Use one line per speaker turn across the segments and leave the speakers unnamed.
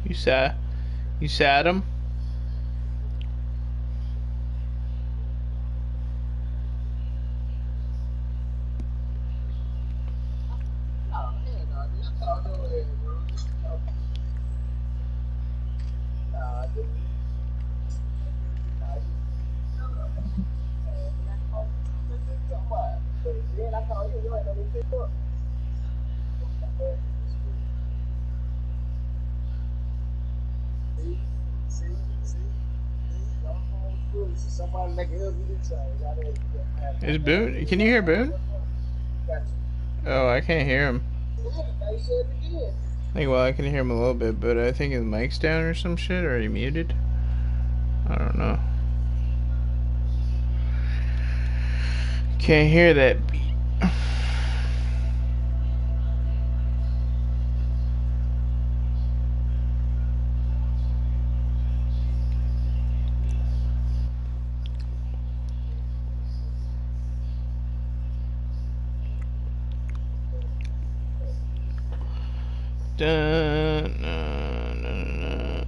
You sat him? Is Boone? Can you hear Boone? Oh, I can't hear him. Well, I can hear him a little bit, but I think his mic's down or some shit, or he muted. I don't know. Can't hear that beat. Dun, dun, dun, dun.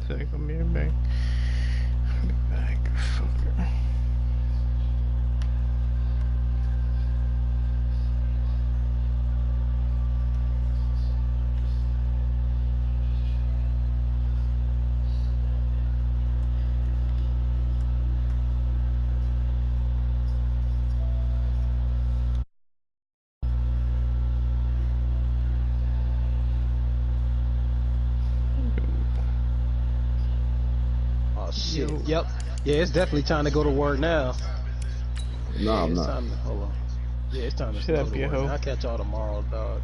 So come here, back. Back, fucker.
Shit. Yep. Yeah, it's definitely time to go to work now.
No, I'm not.
Hold on. Yeah, it's time to go to work. I'll catch y'all tomorrow, dog.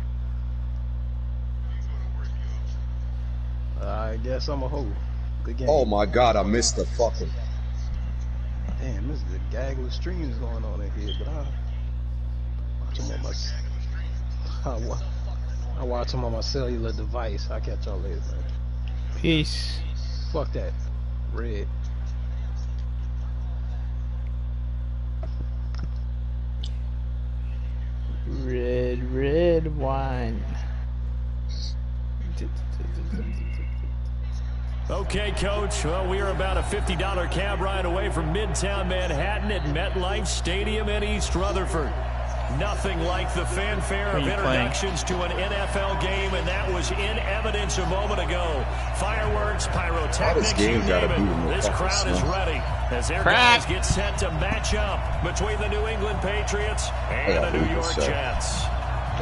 I guess I'm a hoe. Good game.
Oh my god, I missed the fucking.
Damn, this is a gaggle of streams going on in here, but I watch them on my cellular device. I'll catch y'all later, man.
Peace.
Fuck that. Red.
Red wine.
Okay, Coach. Well, we are about a $50 cab ride away from Midtown Manhattan at MetLife Stadium in East Rutherford. Nothing like the fanfare of introductions to an NFL game, and that was in evidence a moment ago. Fireworks, pyrotechnics, you name it. This crowd is ready as their guys get set to match up between the New England Patriots and the New York Jets.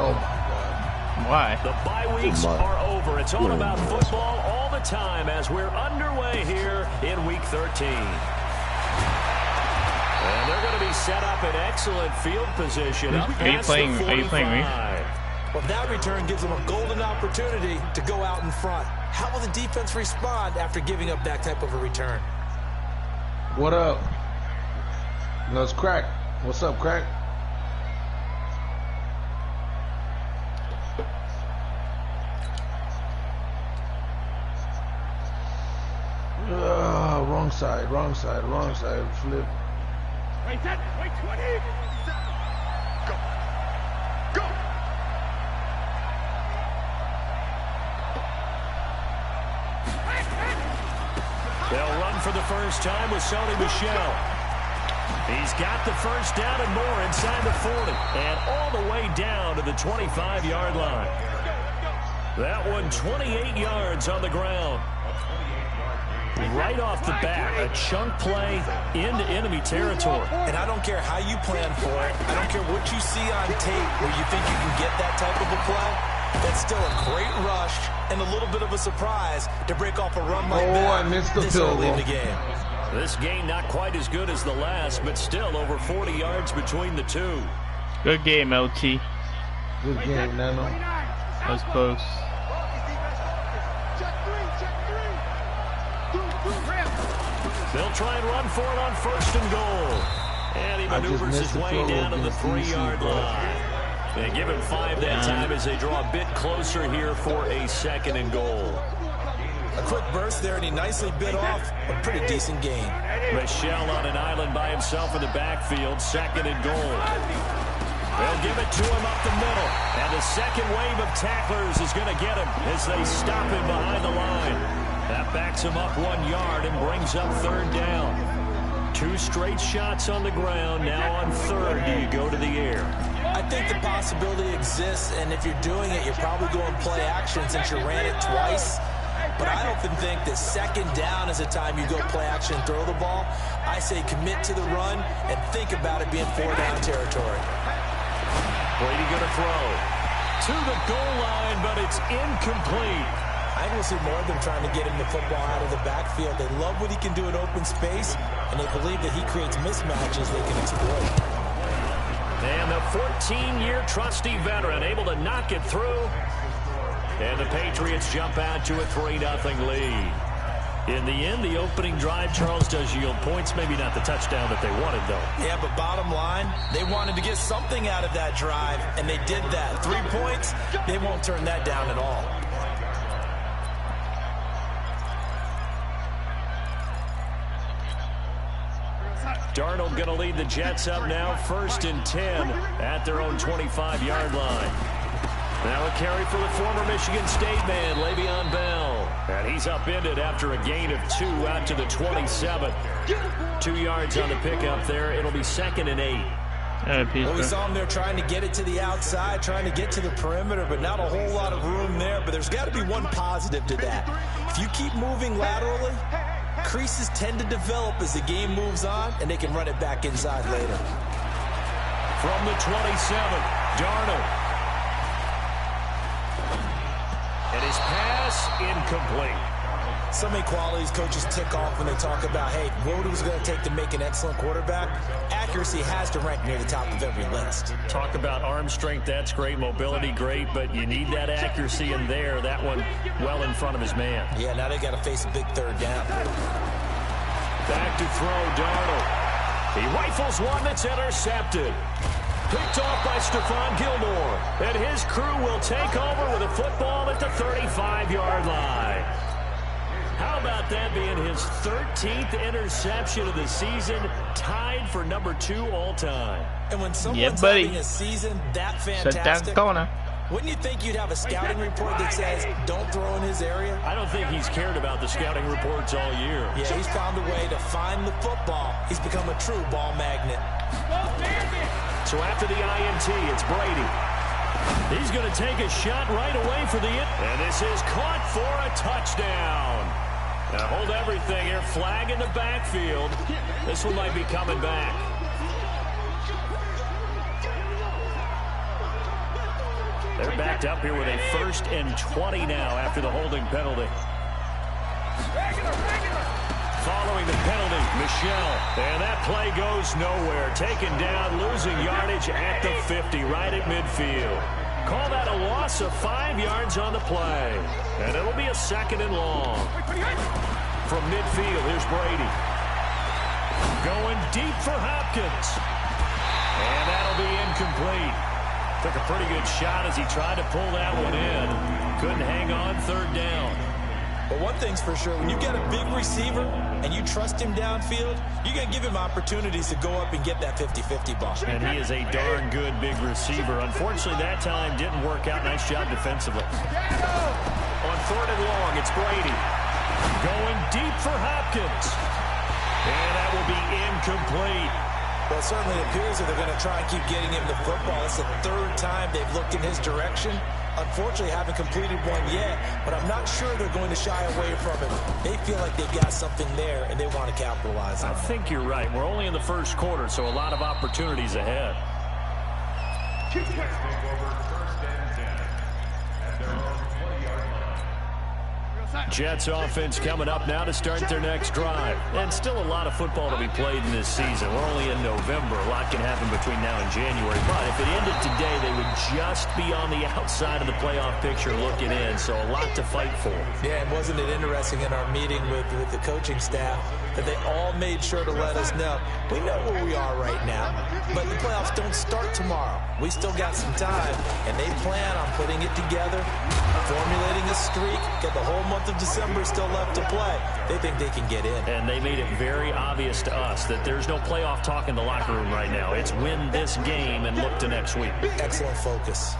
Oh, my God. Why?
The bye weeks are over. It's all about football all the time as we're underway here in Week 13. And they're going to be set up in excellent field position.
Are you playing me?
Well, that return gives them a golden opportunity to go out in front. How will the defense respond after giving up that type of a return?
What up? No, it's Crack. What's up, Crack? Wrong side, wrong side, wrong side. Flip.
Wait, that, wait, 20. Go. Go.
They'll run for the first time with Sony Michel. He's got the first down and more inside the 40 and all the way down to the 25-yard line. That one 28 yards on the ground. Right off the bat, a chunk play into enemy territory.
And I don't care how you plan for it. I don't care what you see on tape where you think you can get that type of a play. That's still a great rush and a little bit of a surprise to break off a run like that.
I missed the field goal.
This game not quite as good as the last, but still over 40 yards between the two.
Good game, LT.
Good game, Nano.
That was close.
They'll try and run for it on first and goal. And he maneuvers his way down to the 3-yard line. They give him 5 that time as they draw a bit closer here for a second and goal.
A quick burst there, and he nicely bit off a pretty decent gain.
Michel on an island by himself in the backfield, second and goal. They'll give it to him up the middle. And the second wave of tacklers is going to get him as they stop him behind the line. That backs him up 1 yard and brings up third down. 2 straight shots on the ground. Now on third, do you go to the air?
I think the possibility exists, and if you're doing it, you're probably going play action since you ran it twice. But I often think that second down is the time you go play action and throw the ball. I say commit to the run and think about it being 4-down territory.
Brady going to throw to the goal line, but it's incomplete.
I think we'll see more of them trying to get him the football out of the backfield. They love what he can do in open space, and they believe that he creates mismatches they can exploit.
And the 14-year trusty veteran able to knock it through. And the Patriots jump out to a 3-0 lead. In the end, the opening drive, Charles, does yield points. Maybe not the touchdown that they wanted, though.
Yeah, but bottom line, they wanted to get something out of that drive, and they did that. 3 points, they won't turn that down at all.
Darnold going to lead the Jets up now, 1st and 10 at their own 25-yard line. Now a carry for the former Michigan State man, Le'Veon Bell. And he's upended after a gain of 2 out to the 27. 2 yards on the pickup there. It'll be 2nd and 8.
Well, we saw him there trying to get it to the outside, trying to get to the perimeter, but not a whole lot of room there. But there's got to be one positive to that. If you keep moving laterally, creases tend to develop as the game moves on, and they can run it back inside later.
From the 27, Darnold. And his pass incomplete.
So many qualities coaches tick off when they talk about, hey, what it was going to take to make an excellent quarterback. Accuracy has to rank near the top of every list.
Talk about arm strength, that's great. Mobility, great, but you need that accuracy in there. That one well in front of his man.
Yeah, now they got to face a big third down.
Back to throw, Darnold. He rifles one that's intercepted. Picked off by Stephon Gilmore. And his crew will take over with a football at the 35-yard line. How about that being his 13th interception of the season, tied for number 2 all-time.
And when someone's having a season that fantastic, wouldn't you think you'd have a scouting report that says, don't throw in his area?
I don't think he's cared about the scouting reports all year.
Yeah, he's found a way to find the football. He's become a true ball magnet.
So after the INT, it's Brady. He's going to take a shot right away for the and this is caught for a touchdown. Now hold everything here. Flag in the backfield. This one might be coming back. They're backed up here with a 1st and 20 now after the holding penalty. Following the penalty, Michel. And that play goes nowhere. Taken down, losing yardage at the 50, right at midfield. call that a loss of 5 yards on the play. And it'll be a 2nd and long. From midfield, here's Brady. Going deep for Hopkins. And that'll be incomplete. Took a pretty good shot as he tried to pull that one in. Couldn't hang on 3rd down.
But one thing's for sure, when you get a big receiver and you trust him downfield, you're going to give him opportunities to go up and get that 50-50 ball.
And he is a darn good big receiver. Unfortunately, that time didn't work out. Nice job defensively. On 3rd and long, it's Brady. Going deep for Hopkins. And that will be incomplete.
Well, it certainly appears that they're going to try and keep getting him the football. It's the 3rd time they've looked in his direction. Unfortunately, haven't completed one yet, but I'm not sure they're going to shy away from it. They feel like they've got something there, and they want to capitalize on it.
I think you're right. We're only in the 1st quarter, so a lot of opportunities ahead. Jets offense coming up now to start their next drive. And still a lot of football to be played in this season. We're only in November. A lot can happen between now and January. But if it ended today, they would just be on the outside of the playoff picture looking in. So a lot to fight for.
Yeah, and wasn't it interesting in our meeting with the coaching staff that they all made sure to let us know, we know where we are right now, but the playoffs don't start tomorrow. We still got some time, and they plan on putting it together, formulating a streak, get the whole month of December still left to play. They think they can get in.
And they made it very obvious to us that there's no playoff talk in the locker room right now. It's win this game and look to next week.
Excellent focus.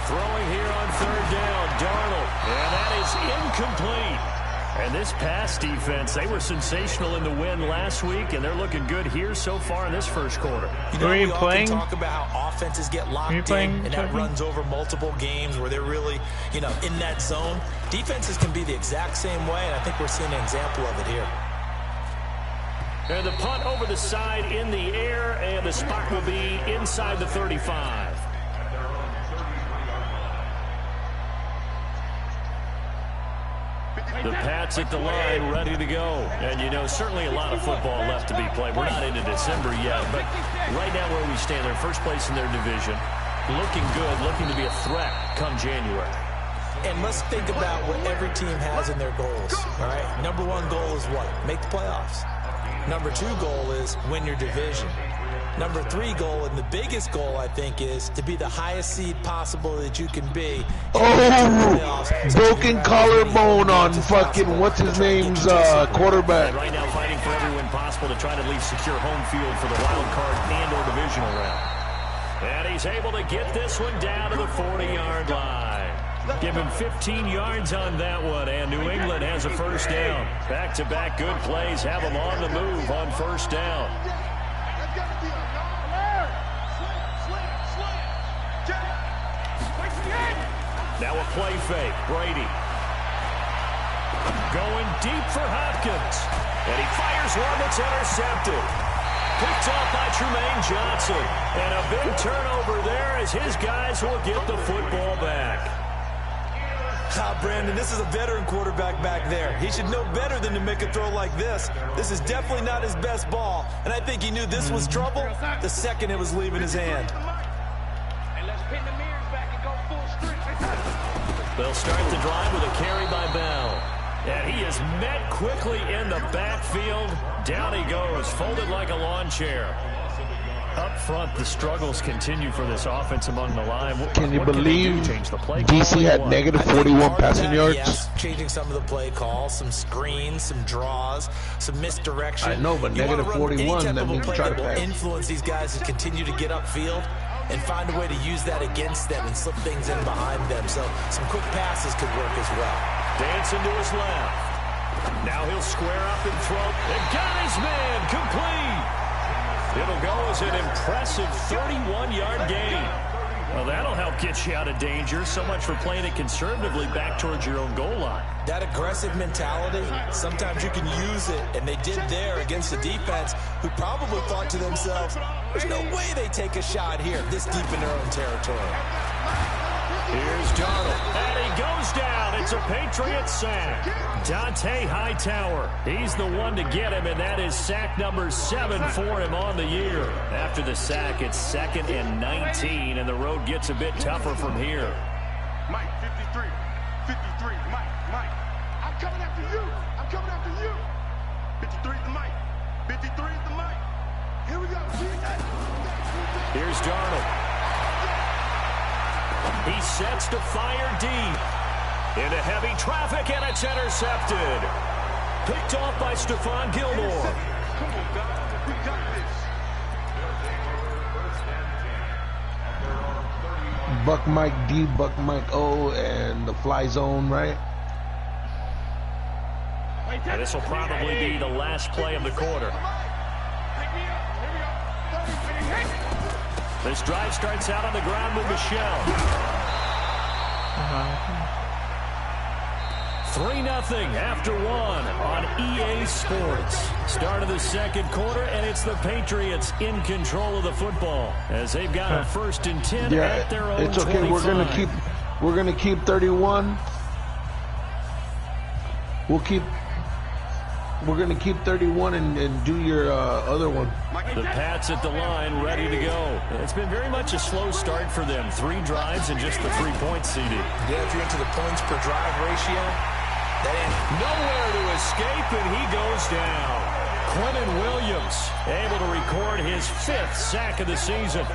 Throwing here on 3rd down, Darnold. And that is incomplete. And this pass defense, they were sensational in the win last week, and they're looking good here so far in this 1st quarter.
You know,
Who are you
we
playing?
often talk about how offenses get locked in, and that runs over multiple games where they're really, in that zone. Defenses can be the exact same way, and I think we're seeing an example of it here.
And the punt over the side in the air, and the spot will be inside the 35. The Pats at the line, ready to go. And, certainly a lot of football left to be played. We're not into December yet, but right now where we stand, they're first place in their division. Looking good, looking to be a threat come January.
And let's think about what every team has in their goals, all right? Number 1 goal is what? Make the playoffs. Number 2 goal is win your division. Number 3 goal, and the biggest goal, I think, is to be the highest seed possible that you can be.
Oh, broken collarbone on fucking what's-his-name's quarterback.
And right now fighting for every win possible to try to at least secure home field for the wild card and or divisional round. And he's able to get this one down to the 40-yard line. Give him 15 yards on that one, and New England has a 1st down. Back-to-back good plays have them on the move on 1st down. Now a play fake. Brady. Going deep for Hopkins. And he fires one that's intercepted. Picked off by Tremaine Johnson. And a big turnover there as his guys will get the football back.
Brandon, this is a veteran quarterback back there. He should know better than to make a throw like this. This is definitely not his best ball. And I think he knew this was trouble the second it was leaving his hand.
They'll start the drive with a carry by Bell. And he is met quickly in the backfield. Down he goes, folded like a lawn chair. Up front, the struggles continue for this offense among the line.
Can you believe
change the play
DC had negative 41 passing yards?
Yes, changing some of the play calls, some screens, some draws, some misdirection.
I know, but negative 41, that means try to pass.
Influence these guys to continue to get upfield and find a way to use that against them and slip things in behind them. So some quick passes could work as well.
Dancing to his left. Now he'll square up and throw. And got his man complete. It'll go as an impressive 31-yard gain. Well, that'll help get you out of danger. So much for playing it conservatively back towards your own goal line.
That aggressive mentality, sometimes you can use it, and they did there against the defense who probably thought to themselves, there's no way they take a shot here this deep in their own territory.
Here's Darnold, and he goes down. It's a Patriot sack. Dante Hightower, he's the one to get him, and that is sack number 7 for him on the year. After the sack, it's 2nd and 19, and the road gets a bit tougher from here.
Mike, 53. 53, Mike. I'm coming after you. I'm coming after you. 53 is the Mike. 53 is the Mike. Here we go.
Here's Darnold. He sets to fire deep. Into heavy traffic, and it's intercepted. Picked off by Stephon Gilmore.
Come on, guys. We got this.
Buck Mike D, Buck Mike O, and the fly zone, right?
And this will probably be the last play of the quarter. This drive starts out on the ground with Michelle. 3-0 after 1 on EA Sports. Start of the second quarter, and it's the Patriots in control of the football as they've got a 1st and 10 at their own 25.
It's okay. We're gonna keep 31. We're gonna keep 31 and do your other one.
The Pats at the line, ready to go. It's been very much a slow start for them. 3 drives and just the 3 points, CD.
Yeah, if you're into the points per drive ratio, that ain't
nowhere to escape, and he goes down. Quentin Williams able to record his 5th sack of the season.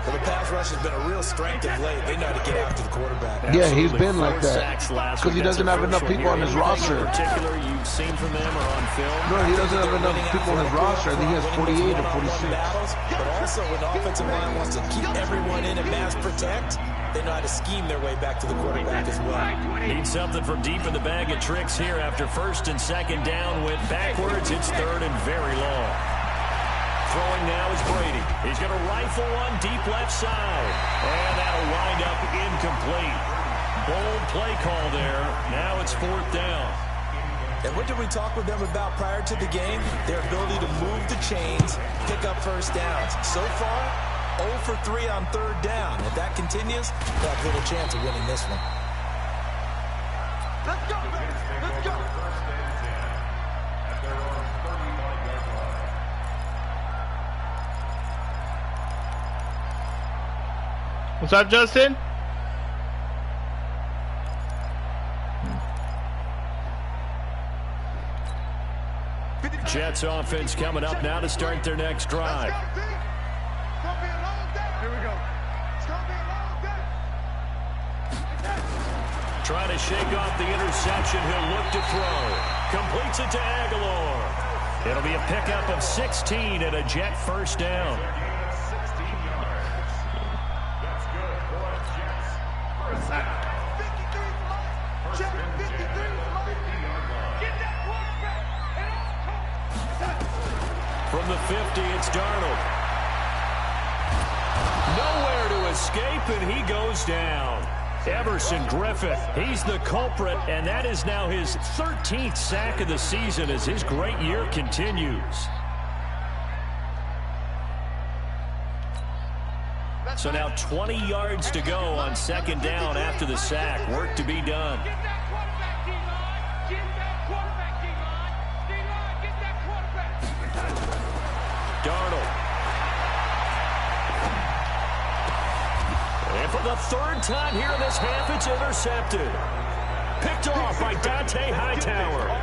Well, the pass rush has been a real strength of late. They know how to get after the quarterback.
Yeah, he's been
4
like that because he doesn't have enough people on his roster.
In particular, you've seen from them or on film?
No, he doesn't have enough people on his roster. I think he has 48 or 46.
But also, when the offensive line wants to keep everyone in and mass protect, they know how to scheme their way back to the quarterback as well.
Need something from deep in the bag of tricks here after 1st and 2nd down. Went backwards. It's 3rd and very long. Throwing now is Brady. He's going to rifle one deep left side. And that'll wind up incomplete. Bold play call there. Now it's 4th down.
And what did we talk with them about prior to the game? Their ability to move the chains, pick up 1st downs. So far, 0 for 3 on 3rd down. If that continues, they'll have little chance of winning this one.
Let's go, baby. Let's go.
What's up, Justin?
Jets offense coming up now to start their next drive.
Here we go. It's gonna be a long day.
Trying to shake off the interception. He'll look to throw. Completes it to Aguilar. It'll be a pickup of 16 and a Jet 1st down. From the 50, it's Darnold. Nowhere to escape, and he goes down. Everson Griffith, he's the culprit, and that is now his 13th sack of the season as his great year continues. So now 20 yards to go on 2nd down after the sack. Work to be done. Darnold. And for the 3rd time here in this half, it's intercepted. Picked off by Dante Hightower.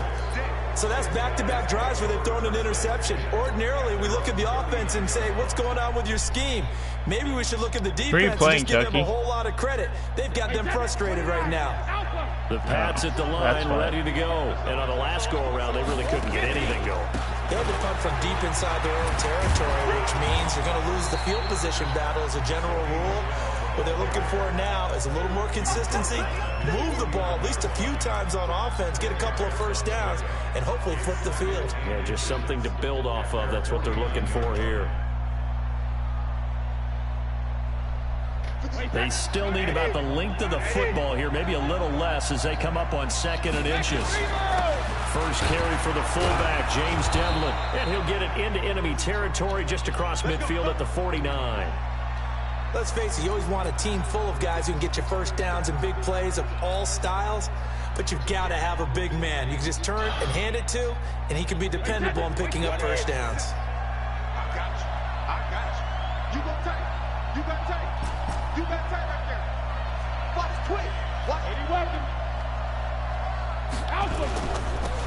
So that's back-to-back drives where they've thrown an interception. Ordinarily, we look at the offense and say, what's going on with your scheme? Maybe we should look at the defense and just give them a whole lot of credit. They've got them frustrated right now.
The Pats at the line, ready to go. And on the last go-around, they really couldn't get anything going.
They had to punt from deep inside their own territory, which means you're going to lose the field position battle as a general rule. What they're looking for now is a little more consistency, move the ball at least a few times on offense, get a couple of 1st downs, and hopefully flip the field.
Yeah, just something to build off of. That's what they're looking for here. They still need about the length of the football here, maybe a little less as they come up on 2nd and inches. First carry for the fullback, James Devlin, and he'll get it into enemy territory just across midfield at the 49.
Let's face it, you always want a team full of guys who can get you first downs and big plays of all styles, but you've got to have a big man you can just turn and hand it to, and he can be dependable on picking up first downs.
I got you. I got you. You got tape. You got tape. You got tape right there. Watch quick. Watch. Any weapon.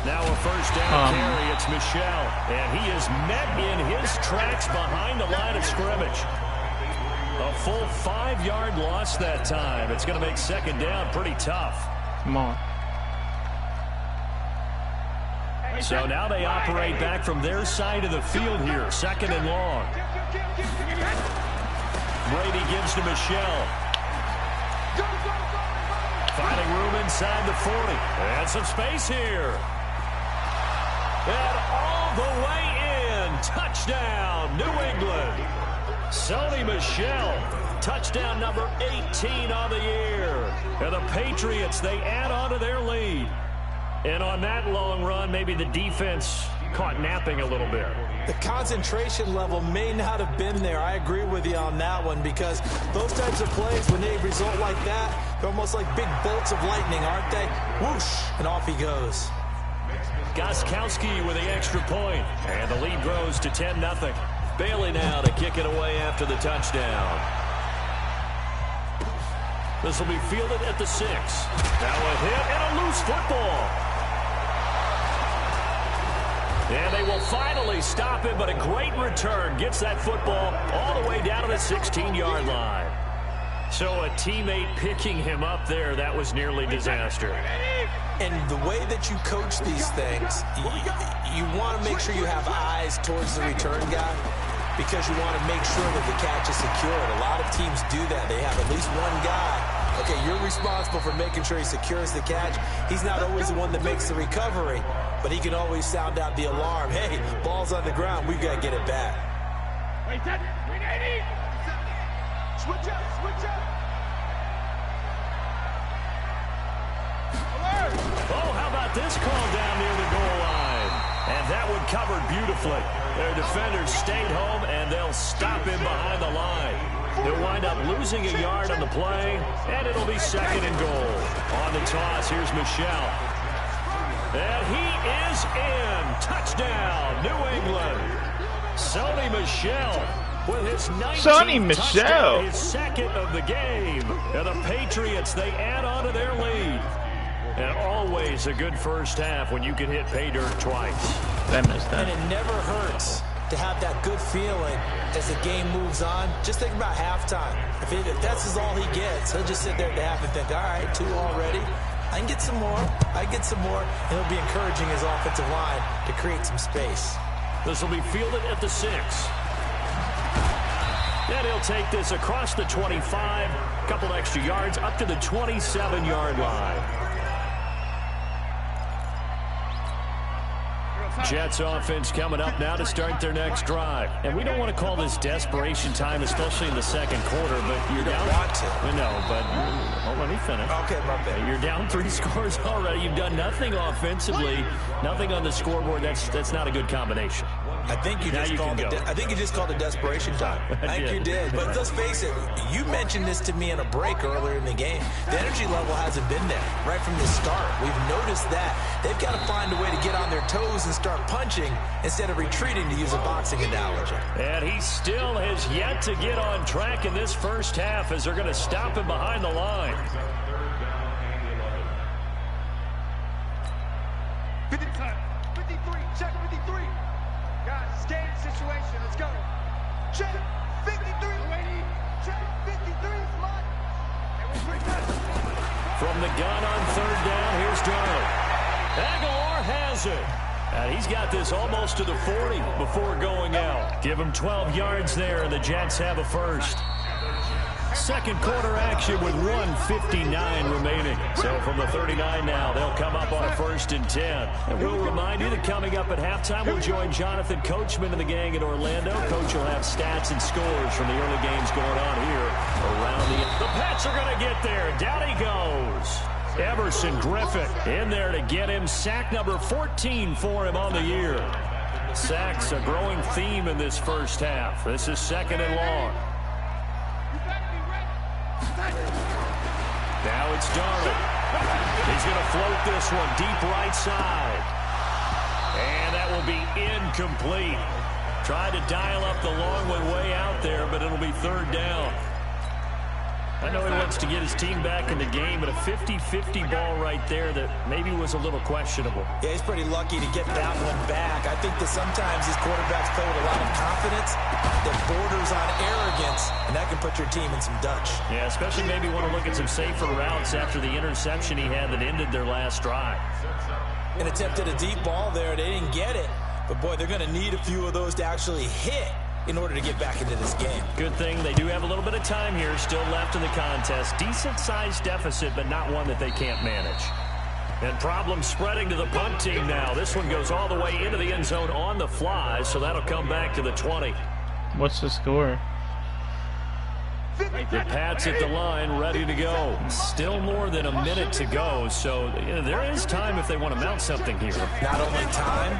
Now a first down carry. It's Michelle, and he is met in his tracks behind the line of scrimmage. A full 5-yard loss that time. It's going to make second down pretty tough.
Come on.
So now they operate back from their side of the field here. Second and long. Brady gives to Michelle. Finding room inside the 40. And some space here. And all the way in. Touchdown, New England. Sony Michel, touchdown number 18 on the year. And the Patriots, they add on to their lead. And on that long run, maybe the defense caught napping a little bit.
The concentration level may not have been there. I agree with you on that one, because those types of plays, when they result like that, they're almost like big bolts of lightning, aren't they? Whoosh, and off he goes.
Gostkowski with the extra point, and the lead grows to 10-0. Bailey now to kick it away after the touchdown. This will be fielded at the 6. Now a hit and a loose football. And they will finally stop him, but a great return. Gets that football all the way down to the 16-yard line. So a teammate picking him up there, that was nearly disaster.
And the way that you coach these things, you want to make sure you have eyes towards the return guy, because you want to make sure that the catch is secured. A lot of teams do that. They have at least one guy. Okay, you're responsible for making sure he secures the catch. He's not always the one that makes the recovery, but he can always sound out the alarm. Hey, ball's on the ground. We've got to get it back.
Wait, that. Switch up, switch up.
Oh, how about this call down near the goal line? And that one covered beautifully. Their defenders stayed home, and they'll stop him behind the line. They'll wind up losing a yard on the play, and it'll be second and goal. On the toss, here's Michel. And he is in. Touchdown, New England. Sony Michel with his 19th touchdown, his second of the game. And the Patriots, they add on to their lead. And always a good first half when you can hit pay dirt twice.
I missed that.
And it never hurts to have that good feeling as the game moves on. Just think about halftime. If that's all he gets, he'll just sit there at the half and think, all right, 2 already. I can get some more. I can get some more. And he'll be encouraging his offensive line to create some space.
This will be fielded at the 6. And he'll take this across the 25, a couple extra yards, up to the 27-yard line. Jets offense coming up now to start their next drive. And we don't want to call this desperation time, especially in the second quarter, but you're down.
Want to.
No, but hold on, let me finish.
Okay, my bad.
You're down 3 scores already. You've done nothing offensively, nothing on the scoreboard. That's not a good combination.
I think you just called it desperation time. I think you did. But let's face it, you mentioned this to me in a break earlier in the game. The energy level hasn't been there right from the start. We've noticed that. They've got to find a way to get on their toes and start punching instead of retreating, to use a boxing analogy.
And he still has yet to get on track in this first half as they're going to stop him behind the line.
53, check 53. Guys, escape situation, let's go. Check 53, lady. Check 53 is mine.
From the gun on third down, here's Darnold. Aguilar has it. And he's got this almost to the 40 before going out. Give him 12 yards there, and the Jets have a first. Second quarter action with 1:59 remaining. So from the 39 now, they'll come up on a 1st and 10. And we'll remind you that coming up at halftime, we'll join Jonathan Coachman and the gang in Orlando. Coach will have stats and scores from the early games going on here around the Pats are going to get there. Down he goes. Everson Griffin in there to get him. Sack number 14 for him on the year. Sacks a growing theme in this first half. This is second and long. Now it's Darnold. He's going to float this one deep right side. And that will be incomplete. Tried to dial up the long one way out there, but it'll be third down. I know he wants to get his team back in the game, but a 50-50 ball right there that maybe was a little questionable.
Yeah, he's pretty lucky to get that one back. I think that sometimes these quarterbacks play with a lot of confidence that borders on arrogance, and that can put your team in some Dutch.
Yeah, especially maybe want to look at some safer routes after the interception he had that ended their last drive.
And attempted a deep ball there. They didn't get it. But, boy, they're going to need a few of those to actually hit in order to get back into this game.
Good thing they do have a little bit of time here still left in the contest. Decent-sized deficit, but not one that they can't manage. And problems spreading to the punt team now. This one goes all the way into the end zone on the fly, so that'll come back to the 20.
What's the score?
The Pats at the line, ready to go. Still more than a minute to go, so there is time if they want to mount something here.
Not only time,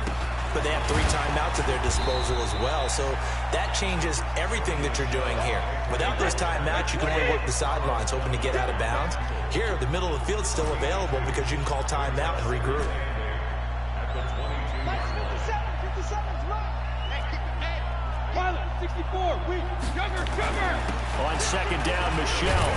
but they have 3 timeouts at their disposal as well. So that changes everything that you're doing here. Without those timeouts, you can only work the sidelines, hoping to get out of bounds. Here, the middle of the field's still available because you can call timeout and regroup.
64, weak, sugar.
On second down, Michelle.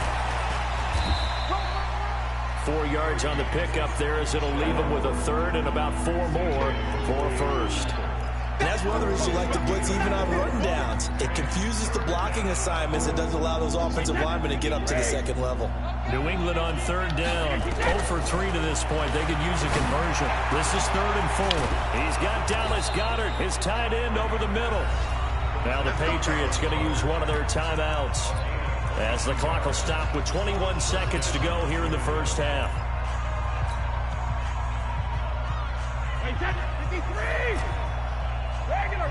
4 yards on the pickup there as it'll leave them with a third and about 4 more for first.
And that's one of the reasons you like to blitz even on run downs. It confuses the blocking assignments. It doesn't allow those offensive linemen to get up to the second level.
New England on third down. 0 for 3 to this point. They could use a conversion. This is 3rd and 4. He's got Dallas Goedert, his tight end, over the middle. Now the Patriots going to use one of their timeouts as the clock will stop with 21 seconds to go here in the first half.
Hey, 53! Regular!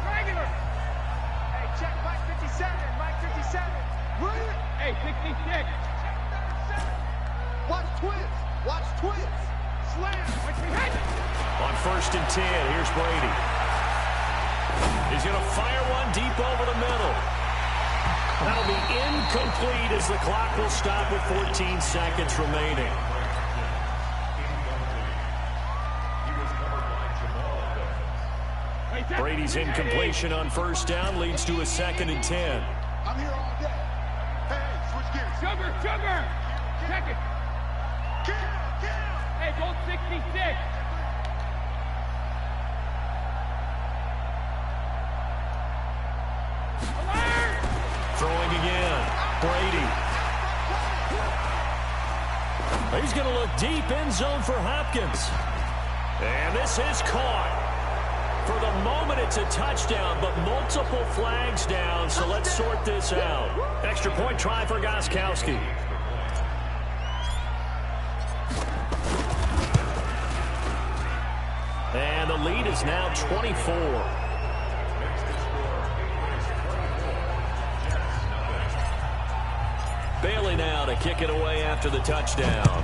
Hey, check Mike 57, Mike 57. Hey, 66. Watch twins. Slam.
On 1st and 10, here's Brady. He's going to fire one deep over the middle. That'll be incomplete as the clock will stop with 14 seconds remaining. Brady's incompletion on 1st down leads to a 2nd and 10.
I'm here all day. Hey, switch gears. Sugar. Check it. Get him. Hey, go 66.
Throwing again. Brady. He's going to look deep end zone for Hopkins. And this is caught. For the moment, it's a touchdown, but multiple flags down, so let's sort this out. Extra point try for Gostkowski. And the lead is now 24. Bailey now to kick it away after the touchdown.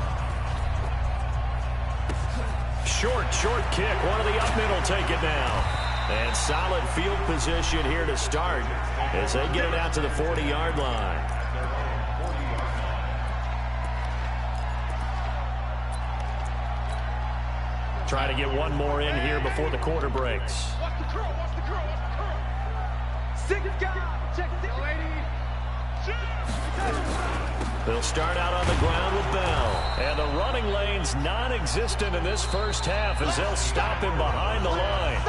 Short kick. One of the up middle take it now. And solid field position here to start as they get it out to the 40-yard line. Try to get one more in here before the quarter breaks.
Watch the curl. 6 guys. Check the lady.
They'll start out on the ground with Bell. And the running lane's non-existent in this first half as they'll stop him behind the line.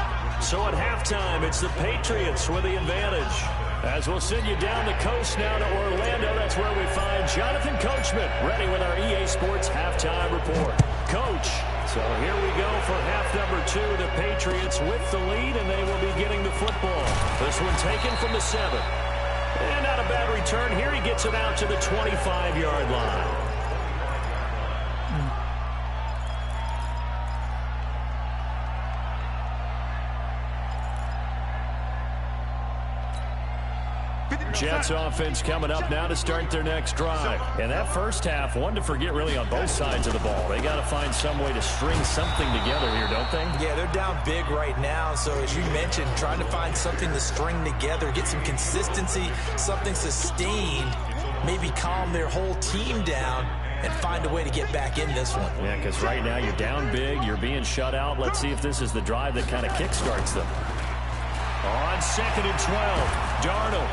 So at halftime, it's the Patriots with the advantage. As we'll send you down the coast now to Orlando, that's where we find Jonathan Coachman ready with our EA Sports halftime report. Coach, so here we go for half number 2. The Patriots with the lead, and they will be getting the football. This one taken from the 7. And not a bad return. Here he gets it out to the 25-yard line. Jets offense coming up now to start their next drive. And that first half, one to forget really on both sides of the ball. They got to find some way to string something together here, don't they?
Yeah, they're down big right now. So as you mentioned, trying to find something to string together, get some consistency, something sustained maybe calm their whole team down and find a way to get back in this one.
Yeah, because right now you're down big, you're being shut out. Let's see if this is the drive that kind of kickstarts them. On 2nd and 12, Darnold.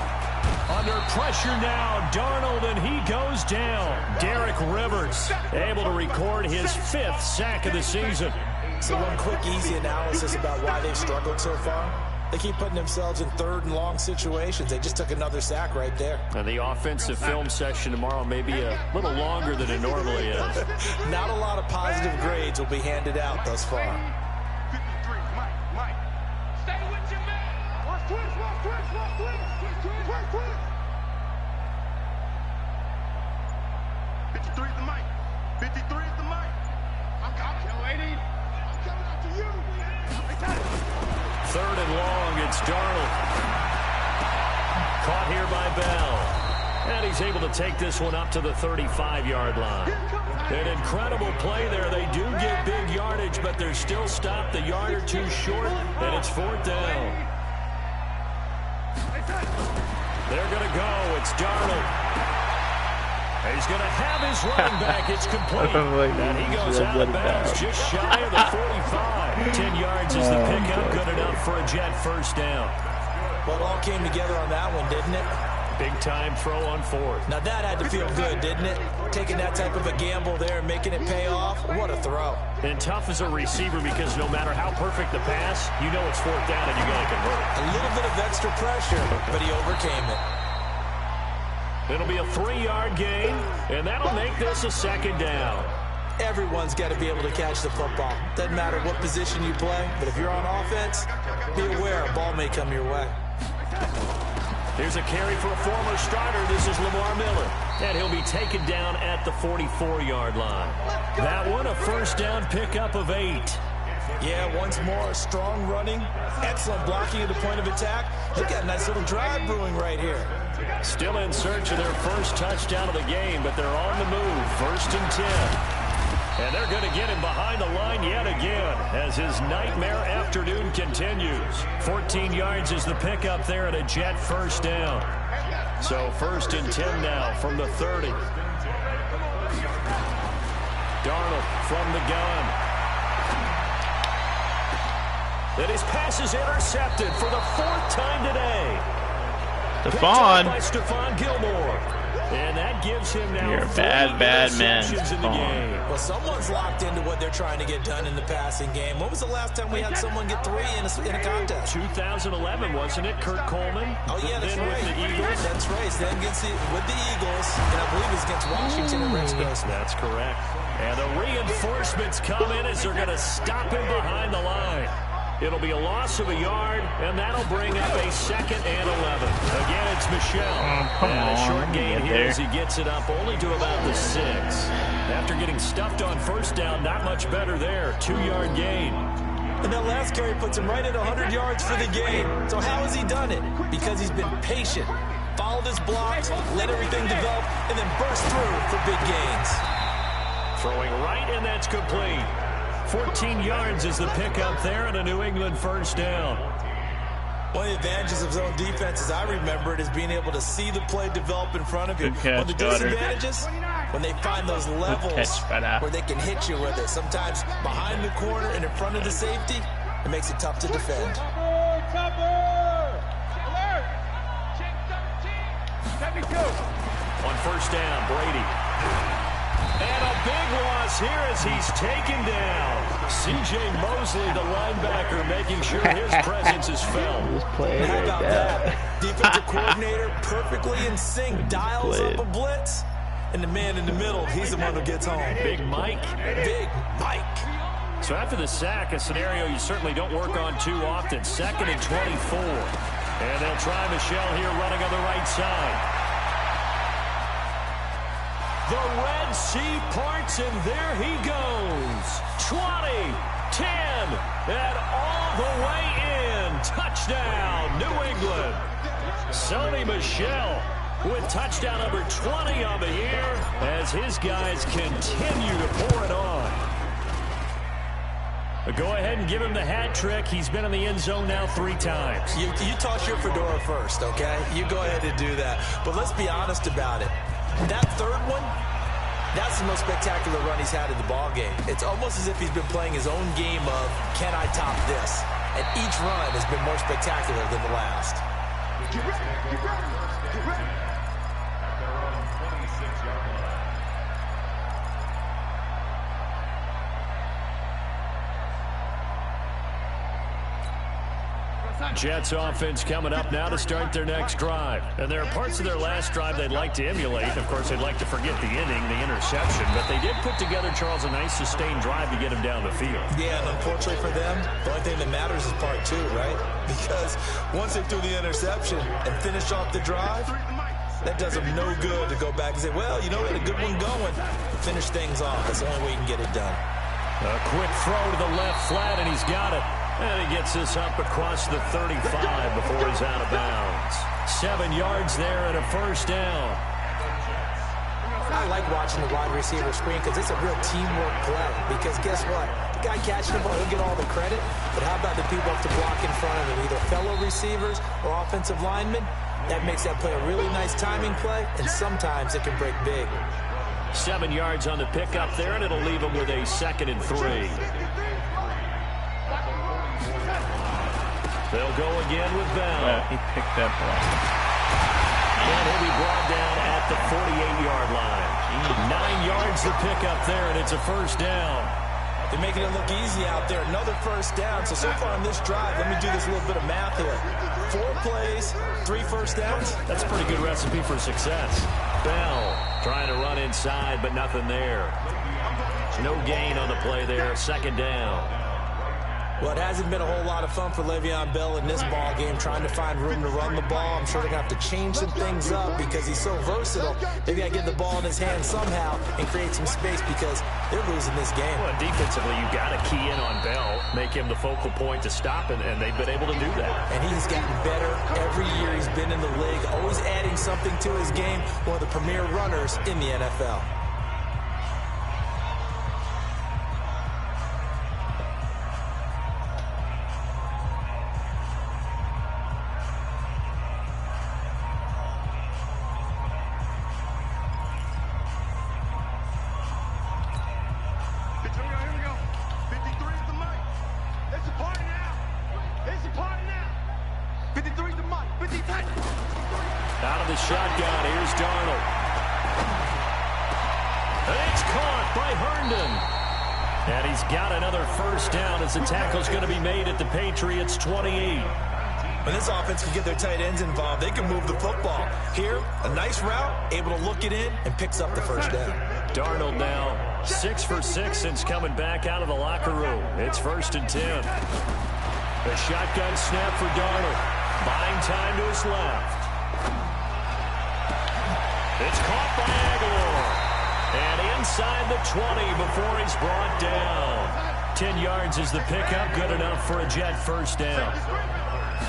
Under pressure now, Darnold, and he goes down. Derek Rivers able to record his 5th sack of the season.
So one quick, easy analysis about why they've struggled so far. They keep putting themselves in 3rd and long situations. They just took another sack right there.
And the offensive film session tomorrow may be a little longer than it normally is.
Not a lot of positive grades will be handed out thus far.
53, Mike. Stay with your man. Watch twitch. 53 is the mic. 53 is the mic. I'm waiting. I'm coming after you.
3rd and long, it's Darnold. Caught here by Bell. And he's able to take this one up to the 35-yard line. An incredible play there. They do get big yardage, but they're still stopped a yard or two short, and it's 4th down. They're going to go. It's Darnold. He's going to have his running back. It's complete. And he goes out of bounds just shy of the 45. 10 yards is the pickup. Good enough for a Jet 1st down.
Well, it all came together on that one, didn't it?
Big-time throw on 4th.
Now that had to feel good, didn't it? Taking that type of a gamble there and making it pay off. What a throw.
And tough as a receiver because no matter how perfect the pass, you know it's 4th down and you got to convert.
A little bit of extra pressure, but he overcame it.
It'll be a 3-yard gain, and that'll make this a 2nd down.
Everyone's got to be able to catch the football. Doesn't matter what position you play, but if you're on offense, be aware a ball may come your way.
Here's a carry for a former starter. This is Lamar Miller, and he'll be taken down at the 44-yard line. That one, a 1st down pickup of 8.
Yeah, once more, strong running, excellent blocking at the point of attack. Look at a nice little drive brewing right here.
Still in search of their 1st touchdown of the game, but they're on the move. 1st and 10. And they're going to get him behind the line yet again as his nightmare afternoon continues. 14 yards is the pickup there at a Jet 1st down. So 1st and 10 now from the 30. Darnold from the gun. And his pass is intercepted for the 4th time today.
Stephon.
By Stephon Gilmore. And that gives him now
You're a bad man.
in the game.
Well, someone's locked into what they're trying to get done in the passing game. When was the last time we had someone get 3 in a contest?
2011, wasn't it? Kurt Coleman.
Oh, yeah, that's
then
right.
With the Eagles.
That's right. Then with the Eagles, and I believe it's against Washington and Rex Grossman.
That's correct. And the reinforcements come in as they're going to stop him behind the line. It'll be a loss of a yard, and that'll bring up a 2nd and 11. Again, it's Michel. And a short gain here as he gets it up only to about the 6. After getting stuffed on 1st down, not much better there. 2-yard gain.
And that last carry puts him right at 100 yards for the game. So how has he done it? Because he's been patient, followed his blocks, let everything develop, and then burst through for big gains.
Throwing right, and that's complete. 14 yards is the pickup there and a New England 1st down.
One of the advantages of zone defense, as I remember it, is being able to see the play develop in front of you.
Catch,
the disadvantages, when they find those levels where they can hit you with it, sometimes behind the corner and in front of the safety, it makes it tough to defend.
On 1st down, Brady. And a big loss here as he's taken down. C.J. Mosley, the linebacker, making sure his presence is felt.
How about that? Defensive coordinator perfectly in sync, dials up a blitz. And the man in the middle, he's the one who gets home.
Big Mike.
Big Mike.
So after the sack, a scenario you certainly don't work on too often. 2nd and 24. And they'll try Michel here running on the right side. The Red Sea parts, and there he goes. 20, 10, and all the way in. Touchdown, New England. Sony Michel with touchdown number 20 on the year as his guys continue to pour it on. Go ahead and give him the hat trick. He's been in the end zone now 3 times.
You toss your fedora first, okay? You go ahead and do that. But let's be honest about it. That third one, that's the most spectacular run he's had in the ball game. It's almost as if he's been playing his own game of, can I top this? And each run has been more spectacular than the last.
Get ready, get ready, get ready.
Jets offense coming up now to start their next drive. And there are parts of their last drive they'd like to emulate. Of course, they'd like to forget the inning, the interception. But they did put together, Charles, a nice sustained drive to get him down the field.
Yeah, and unfortunately for them, the only thing that matters is part two, right? Because once they threw the interception and finished off the drive, that does them no good to go back and say, well, you know, we had a good one going. Finish things off. That's the only way you can get it done.
A quick throw to the left flat, and he's got it. And he gets this up across the 35 before he's out of bounds. 7 yards there and a first down.
I like watching the wide receiver screen because it's a real teamwork play. Because guess what? The guy catching the ball, he'll get all the credit. But how about the people up to block in front of him, either fellow receivers or offensive linemen? That makes that play a really nice timing play, and sometimes it can break big.
7 yards on the pickup there, and it'll leave him with a 2nd and 3. They'll go again with Bell.
Yeah, he picked that ball.
And he'll be brought down at the 48-yard line. 9 yards to pick up there, and it's a first down.
They're making it look easy out there. Another first down. So far on this drive, let me do this little bit of math here. 4 plays, 3 first downs.
That's a pretty good recipe for success. Bell trying to run inside, but nothing there. No gain on the play there. 2nd down.
Well, it hasn't been a whole lot of fun for Le'Veon Bell in this ball game, trying to find room to run the ball. I'm sure they're going to have to change some things up because he's so versatile. They've got to get the ball in his hands somehow and create some space because they're losing this game.
Well, defensively, you've got to key in on Bell, make him the focal point to stop, and they've been able to do that.
And he's gotten better every year he's been in the league, always adding something to his game, one of the premier runners in the NFL.
Out of the shotgun, here's Darnold. And it's caught by Herndon. And he's got another first down as the tackle's going to be made at the Patriots' 28.
When this offense can get their tight ends involved, they can move the football. Here, a nice route, able to look it in, and picks up the first down.
Darnold now 6 for 6 since coming back out of the locker room. It's 1st and 10. The shotgun snap for Darnold. Buying time to his left. It's caught by Aguilar. And inside the 20 before he's brought down. 10 yards is the pickup. Good enough for a Jet first down.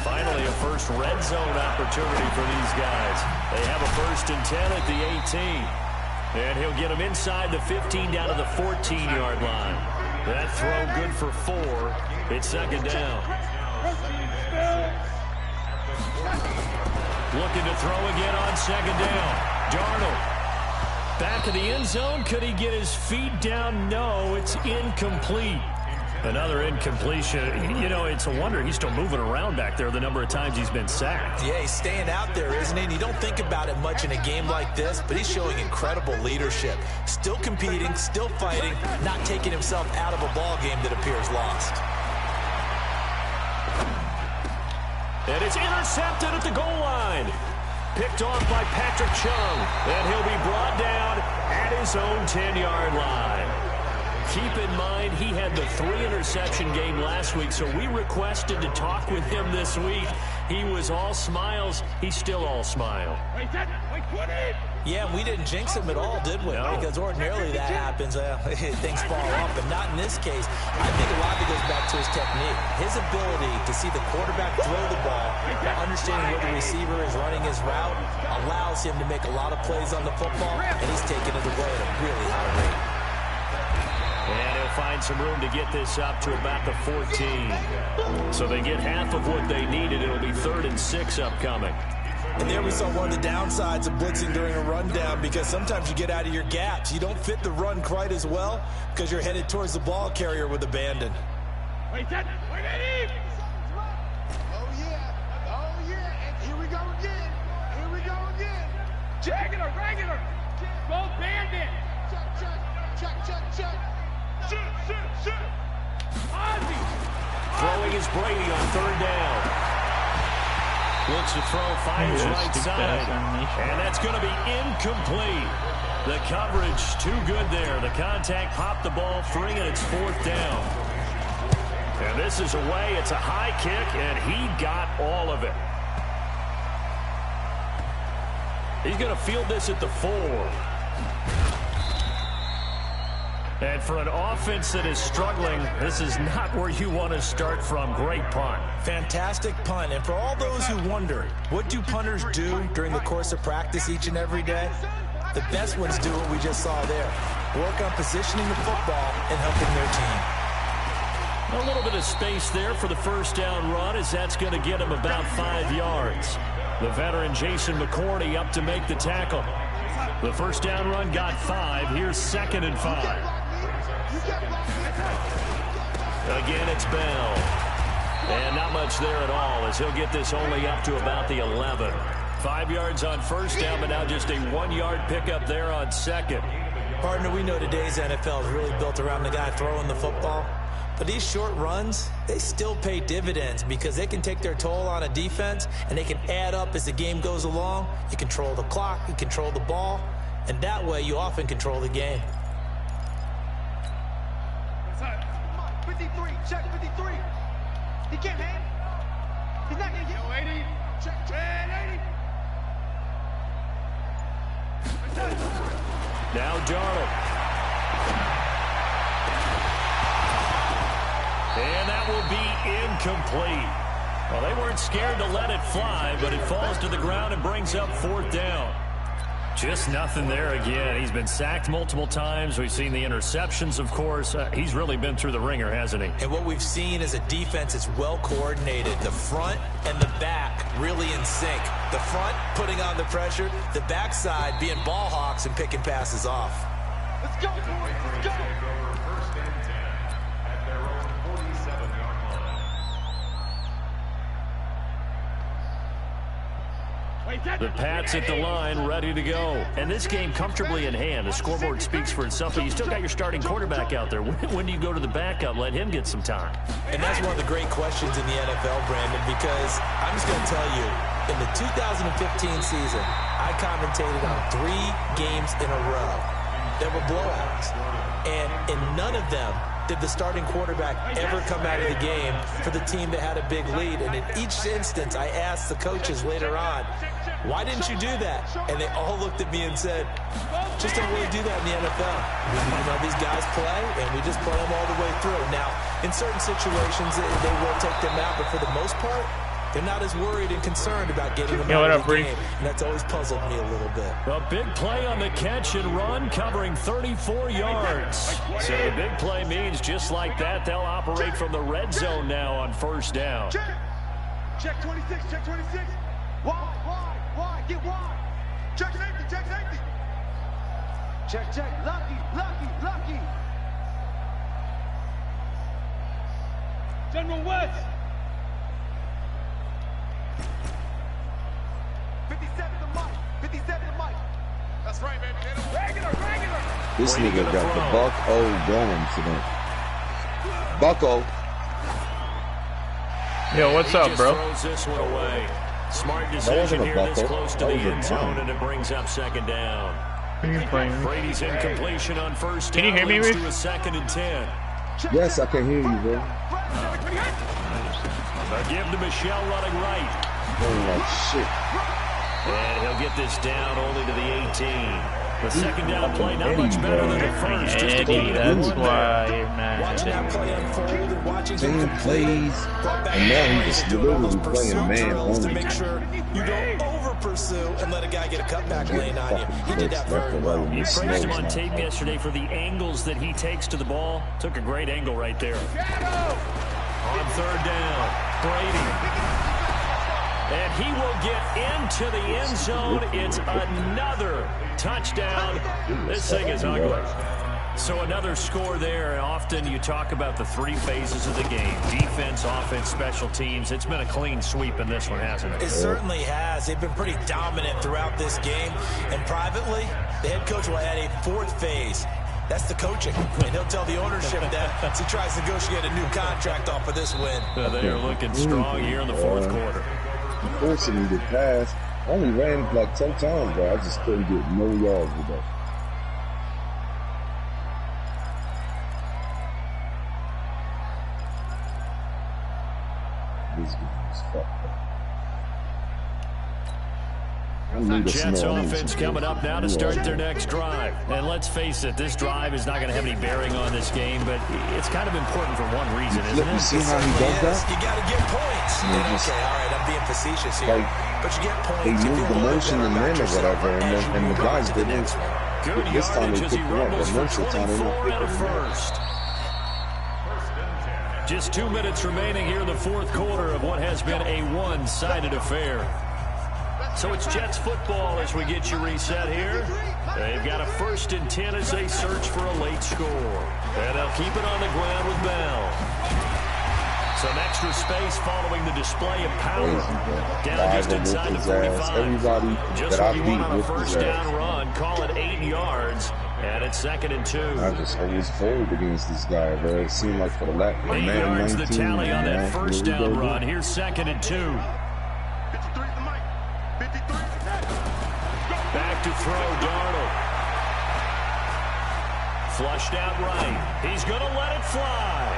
Finally, a first red zone opportunity for these guys. They have a 1st and 10 at the 18. And he'll get him inside the 15 down to the 14-yard line. That throw good for 4. It's 2nd down. Looking to throw again on 2nd down. Darnold. Back of the end zone. Could he get his feet down? No, it's incomplete. Another incompletion. You know, it's a wonder he's still moving around back there the number of times he's been sacked.
Yeah, he's staying out there, isn't he? And you don't think about it much in a game like this, but he's showing incredible leadership. Still competing, still fighting, not taking himself out of a ball game that appears lost.
And it's intercepted at the goal line. Picked off by Patrick Chung. And he'll be brought down at his own 10-yard line. Keep in mind, he had the 3-interception game last week, so we requested to talk with him this week. He was all smiles. He's still all smile.
Yeah, we didn't jinx him at all, did we?
No.
Because ordinarily that happens. Things fall off, but not in this case. I think a lot of it goes back to his technique. His ability to see the quarterback throw the ball, understanding where the receiver is running his route, allows him to make a lot of plays on the football, and he's taking it away at a really high rate.
And he'll find some room to get this up to about the 14. So they get half of what they needed. It'll be 3rd and 6 upcoming.
And there we saw one of the downsides of blitzing during a rundown, because sometimes you get out of your gaps. You don't fit the run quite as well because you're headed towards the ball carrier with abandon.
Wait, that. Wait, Eddie. Oh, yeah. Oh, yeah. And here we go again. Here we go again. Regular. Go bandit. Check. Shoot. Ozzy.
Throwing is Brady on third down. Looks to throw, finds right side. And that's going to be incomplete. The coverage too good there. The contact popped the ball free, and it's fourth down. And this is away. It's a high kick, and he got all of it. He's going to field this at the 4. And for an offense that is struggling, this is not where you want to start from. Great punt.
Fantastic punt. And for all those who wonder, what do punters do during the course of practice each and every day? The best ones do what we just saw there. Work on positioning the football and helping their team.
A little bit of space there for the first down run, as that's going to get him about 5 yards. The veteran Jason McCourty up to make the tackle. The first down run got 5. Here's 2nd and 5. Again, it's Bell. And not much there at all, as he'll get this only up to about the 11. 5 yards on first down, but now just a 1-yard pickup there on second.
Partner, we know today's NFL is really built around the guy throwing the football. But these short runs, they still pay dividends because they can take their toll on a defense, and they can add up as the game goes along. You control the clock, you control the ball, and that way you often control the game.
53, check 53. He can't hang. He's not going to get 80. Check 80.
Now Darnold. And that will be incomplete. Well, they weren't scared to let it fly, but it falls to the ground and brings up 4th down. Just nothing there again. He's been sacked multiple times. We've seen the interceptions, of course. He's really been through the ringer, hasn't he?
And what we've seen is a defense that's well coordinated. The front and the back really in sync. The front putting on the pressure. The backside being ball hawks and picking passes off.
Let's go, boys. Let's go.
The Pats at the line, ready to go. And this game comfortably in hand. The scoreboard speaks for itself, but you still got your starting quarterback out there. When do you go to the backup? Let him get some time.
And that's one of the great questions in the NFL, Brandon, because I'm just going to tell you, in the 2015 season, I commentated on 3 games in a row. There were blowouts. And in none of them did the starting quarterback ever come out of the game for the team that had a big lead. And in each instance, I asked the coaches later on, why didn't you do that? And they all looked at me and said, just don't really do that in the NFL. You know, these guys play, and we just play them all the way through. Now, in certain situations, they will take them out, but for the most part, they're not as worried and concerned about getting them out of the game. And that's always puzzled me a little bit.
A big play on the catch and run, covering 34 yards. So the big play means just like that, they'll operate from the red zone now on first down.
Check 26, check 26. Wide, get wide. Check safety, check safety. Check, lucky. General West. 57 to Mike. That's right, baby. Regular.
This nigga got the Buck-O going today. Buck-O.
Yo, what's up, bro?
Throws this one away. Smart decision here this close to the end zone, and it brings up second down.
Who are you playing?
Brady's incompletion on first down.
Can you hear me, Rick?
To a 2nd and 10.
Yes, I can hear you, bro.
A give to Michelle running right.
Like shit.
And he'll get this down only to the 18. The second down play not much better than the first. Just to
Eddie, that's why you're mad.
Watching that play unfold and watching him
plays, and now he's just literally playing man only.
to make sure you don't over-pursue and let a guy get a cutback lane on you. He did that very well.
You praised him on tape yesterday for the angles that he takes to the ball. Took a great angle right there. On third down, Brady. And he will get into the end zone. It's another touchdown. This thing is ugly. So another score there. Often you talk about the three phases of the game: defense, offense, special teams. It's been a clean sweep in this one, hasn't it?
It certainly has. They've been pretty dominant throughout this game. And privately, the head coach will add a fourth phase. That's the coaching. And he'll tell the ownership that as he tries to negotiate a new contract off of this win.
They are looking strong here in the fourth quarter.
Forcing me to pass. I only ran like 10 times, bro. I just couldn't get no yards with that. This game is fucked up.
Jets offense coming up now to start their next drive. And let's face it, this drive is not going to have any bearing on this game, but it's kind of important for one reason, isn't it?
You see how he does that?
You got to get points. Okay, all right, I'm being facetious here. But you get points.
They moved the motion and then or whatever, and the guys didn't.
Good
This time
yardage
they
as he
picked him up,
rumbles
but
for
most of the time they
24
don't
and a
pick him up.
first. Just 2 minutes remaining here in the fourth quarter of what has been a one-sided affair. So it's Jets football as we get you reset here. They've got a 1st and 10 as they search for a late score. And they'll keep it on the ground with Bell. Some extra space following the display of power. Down just inside the 45.
Everybody
Just
that
what you
I beat
want on a
with
first down run. Call it 8 yards. And it's 2nd and 2.
I just always fold against this guy, bro. It seemed like for the last
8 yards the tally on that
man,
first down run. Here's 2nd and 2. Back to throw, Darnold. Flushed out right. He's going to let it fly.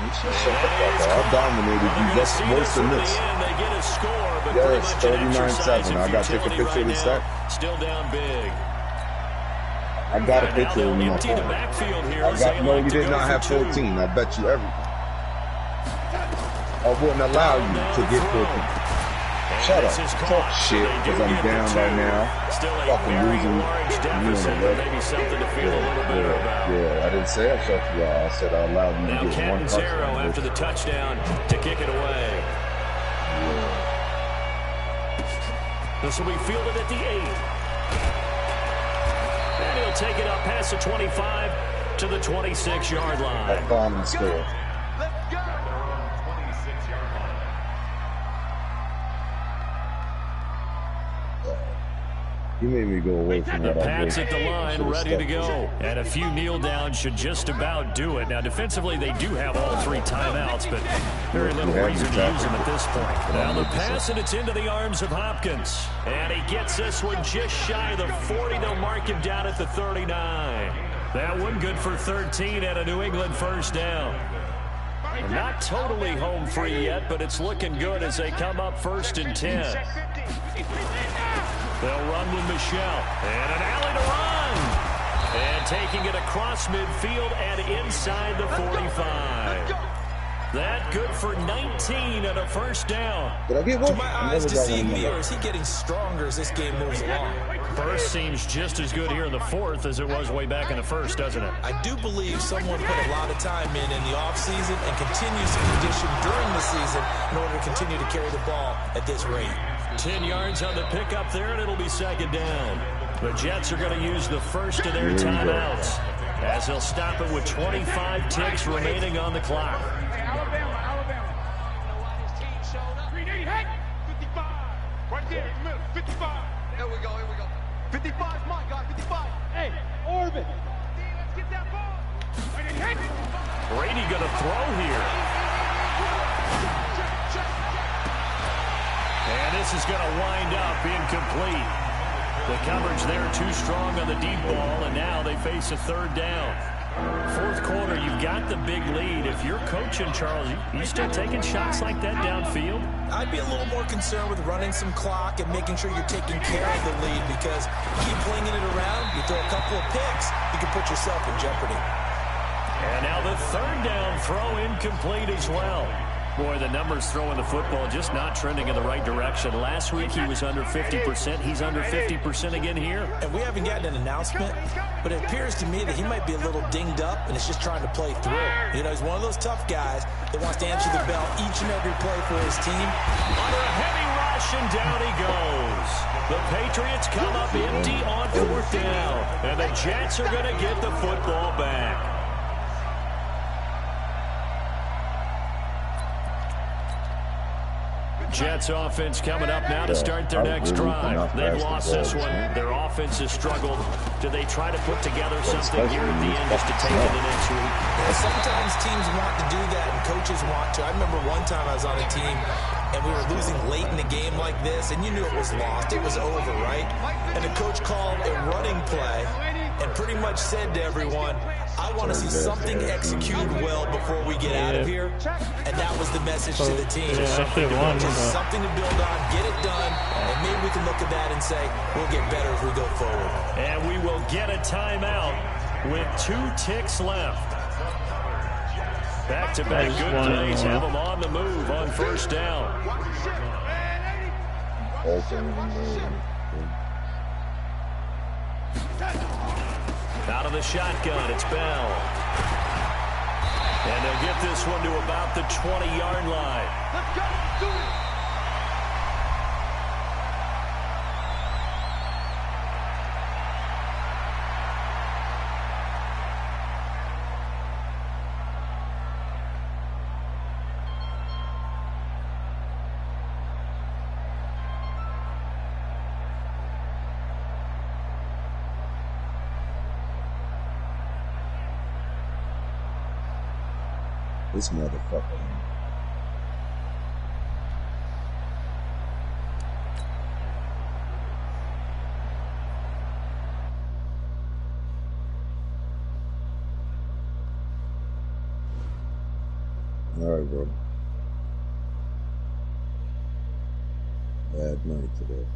I dominated you. That's worse than this.
They get a score, but
yes,
pretty much
39-7. I got to take a picture of the set.
Still down big.
I got a picture of my phone. No, you did not have 14. I bet you everything. I wouldn't allow you to get 14. Shut up. Talk shit, because I'm down right now.
Still a
fucking
very
losing.
large deficit, but maybe something to feel a little better about.
Yeah, I didn't say I shut you out. I said I allowed you
Now
to get one touchdown.
after the touchdown to kick it away. This will be fielded at the 8. And he'll take it up past the 25 to the 26-yard line.
That bomb score. You made me go away from
The
that.
Pats at the line, ready to go. And a few kneel downs should just about do it. Now, defensively, they do have all 3 timeouts, but very little reason to use them at this point. Now the pass, and it's into the arms of Hopkins. And he gets this one just shy of the 40. They'll mark him down at the 39. That one good for 13 and a New England first down. Not totally home free yet, but it's looking good as they come up 1st and 10. They'll run with Michelle. And an alley to run. And taking it across midfield and inside the 45. That good for 19 and a first down.
Did I get one?
Do my eyes deceive me, or is he getting stronger as this game moves along?
First seems just as good here in the fourth as it was way back in the first, doesn't it?
I do believe someone put a lot of time in the offseason and continues to condition during the season in order to continue to carry the ball at this rate.
10 yards on the pickup there, and it'll be 2nd down. The Jets are going to use the first of their timeouts as they'll stop it with 25 ticks remaining on the clock.
Alabama. You know why his team showed up? 55. Right there in the middle. 55. Here we go. 55 is my guy. 55. Hey, Orbit. Let's get that ball.
Brady going to throw here. And this is going to wind up incomplete. The coverage there too strong on the deep ball, and now they face a 3rd down. Fourth quarter, you've got the big lead. If you're coaching, Charles, you still taking shots like that downfield?
I'd be a little more concerned with running some clock and making sure you're taking care of the lead, because keep flinging it around, you throw a couple of picks, you can put yourself in jeopardy.
And now the 3rd down throw incomplete as well. Boy, the numbers throwing the football just not trending in the right direction. Last week he was under 50%. He's under 50% again here.
And we haven't gotten an announcement, but it appears to me that he might be a little dinged up and is just trying to play through. You know, he's one of those tough guys that wants to answer the bell each and every play for his team.
Under a heavy rush, and down he goes. The Patriots come up empty on 4th down, and the Jets are going to get the football back. Jets offense coming up now to start their next drive. They've lost this one. Their offense has struggled. Do they try to put together something here at the end just to take it the next week?
Yeah, sometimes teams want to do that and coaches want to. I remember one time I was on a team and we were losing late in the game like this, and you knew it was lost. It was over, right? And the coach called a running play and pretty much said to everyone, I want to see something executed well before we get out of here. And that was the message to the team. Just something to build on, get it done, and maybe we can look at that and say, we'll get better as we go forward.
And we will get a timeout with 2 ticks left. Back-to-back good plays have them on the move on 1st down. Out of the shotgun, it's Bell. And they'll get this one to about the 20-yard line.
Let's go. Do it.
This motherfucker. All right, bro. Bad night today.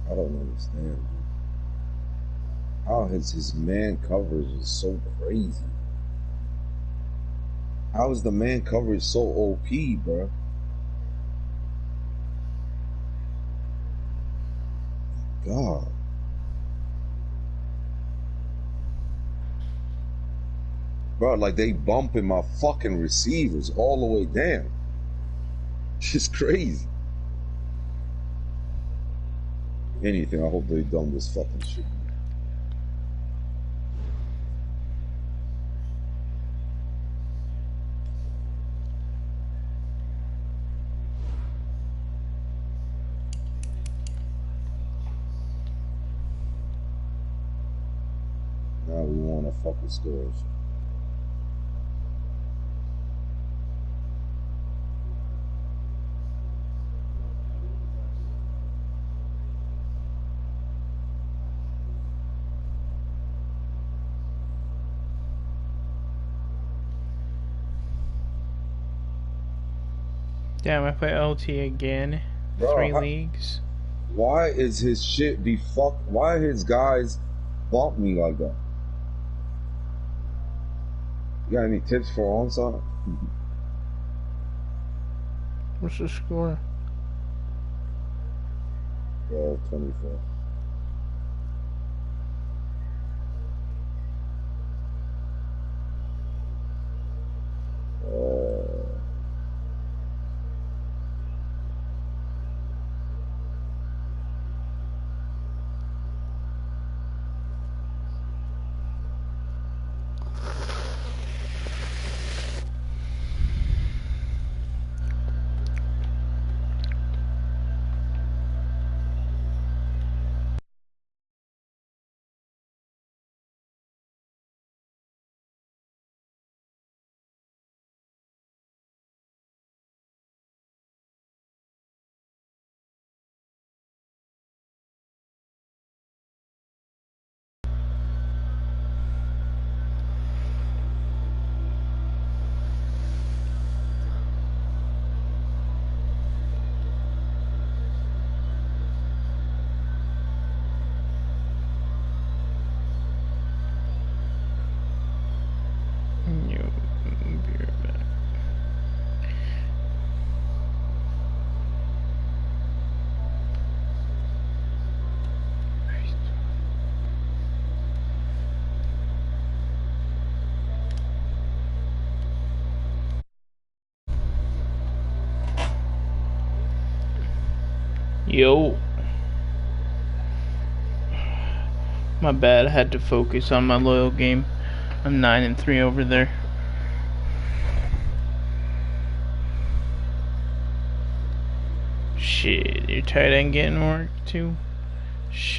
I don't understand. How his man coverage is so crazy? How is the man coverage so OP, bro? God. Bro, like they bumping my fucking receivers all the way down. It's crazy. Anything, I hope they done this fucking shit. Now we want to fucking scores.
Damn, I play LT again.
Bro,
3 leagues.
Why is his shit be fucked? Why his guys bump me like that? You got any tips for onside?
What's the score?
12-24.
Yo. My bad, I had to focus on my loyal game. I'm 9-3 over there. Shit, your tight end getting work too? Shit.